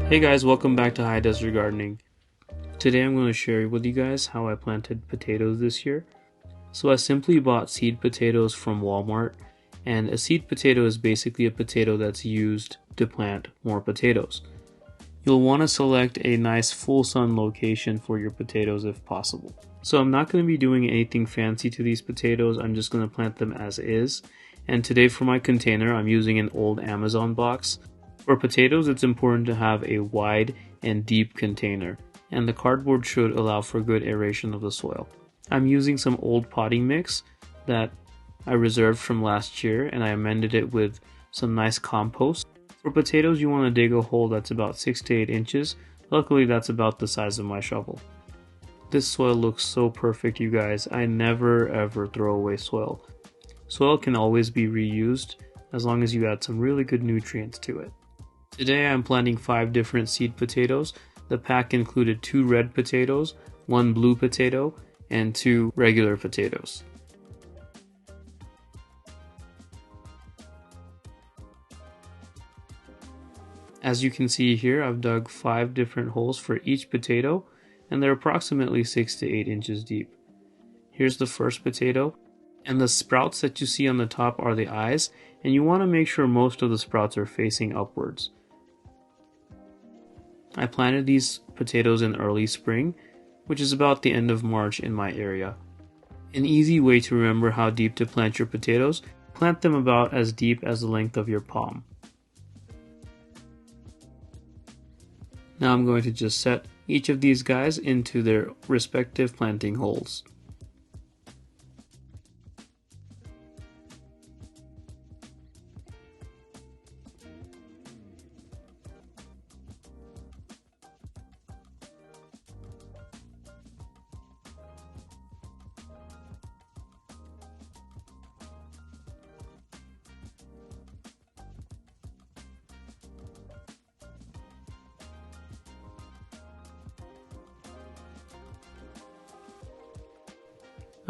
Hey guys, welcome back to High Desert Gardening. Today I'm going to share with you guys how I planted potatoes this year. So I simply bought seed potatoes from Walmart, and a seed potato is basically a potato that's used to plant more potatoes. You'll want to select a nice full sun location for your potatoes if possible. So I'm not going to be doing anything fancy to these potatoes, I'm just going to plant them as is. And today for my container I'm using an old Amazon box. For potatoes, it's important to have a wide and deep container, and the cardboard should allow for good aeration of the soil. I'm using some old potting mix that I reserved from last year, and I amended it with some nice compost. For potatoes, you want to dig a hole that's about 6 to 8 inches. Luckily, that's about the size of my shovel. This soil looks so perfect, you guys. I never ever throw away soil. Soil can always be reused as long as you add some really good nutrients to it. Today I'm planting 5 different seed potatoes. The pack included 2 red potatoes, 1 blue potato, and 2 regular potatoes. As you can see here, I've dug 5 different holes for each potato, and they're approximately 6 to 8 inches deep. Here's the first potato, and the sprouts that you see on the top are the eyes, and you want to make sure most of the sprouts are facing upwards. I planted these potatoes in early spring, which is about the end of March in my area. An easy way to remember how deep to plant your potatoes, plant them about as deep as the length of your palm. Now I'm going to just set each of these guys into their respective planting holes.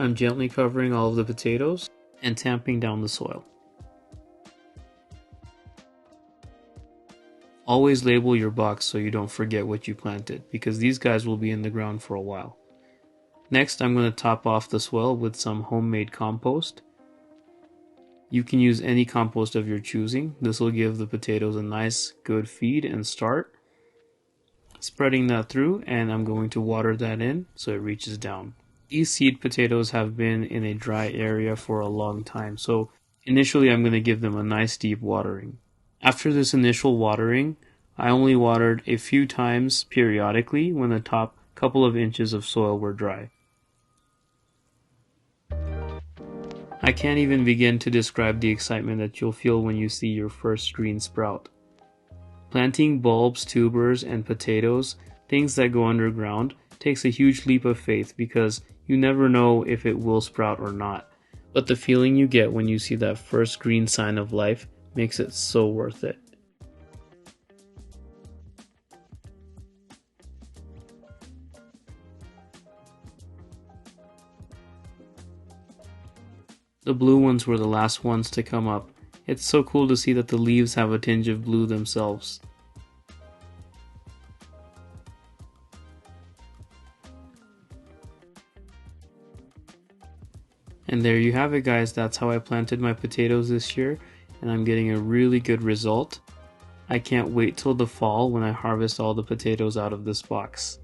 I'm gently covering all of the potatoes and tamping down the soil. Always label your box so you don't forget what you planted, because these guys will be in the ground for a while. Next, I'm going to top off the soil with some homemade compost. You can use any compost of your choosing. This will give the potatoes a nice good feed and start. Spreading that through, and I'm going to water that in so it reaches down. These seed potatoes have been in a dry area for a long time, so initially I'm going to give them a nice deep watering. After this initial watering, I only watered a few times periodically when the top couple of inches of soil were dry. I can't even begin to describe the excitement that you'll feel when you see your first green sprout. Planting bulbs, tubers, and potatoes, things that go underground, takes a huge leap of faith because you never know if it will sprout or not. But the feeling you get when you see that first green sign of life makes it so worth it. The blue ones were the last ones to come up. It's so cool to see that the leaves have a tinge of blue themselves. And there you have it, guys. That's how I planted my potatoes this year, and I'm getting a really good result. I can't wait till the fall when I harvest all the potatoes out of this box.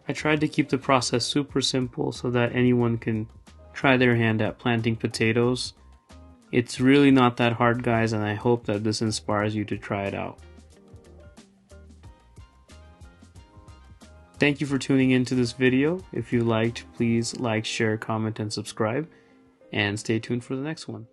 I tried to keep the process super simple so that anyone can try their hand at planting potatoes. It's really not that hard, guys, and I hope that this inspires you to try it out. Thank you for tuning into this video. If you liked, please like, share, comment, and subscribe. And stay tuned for the next one.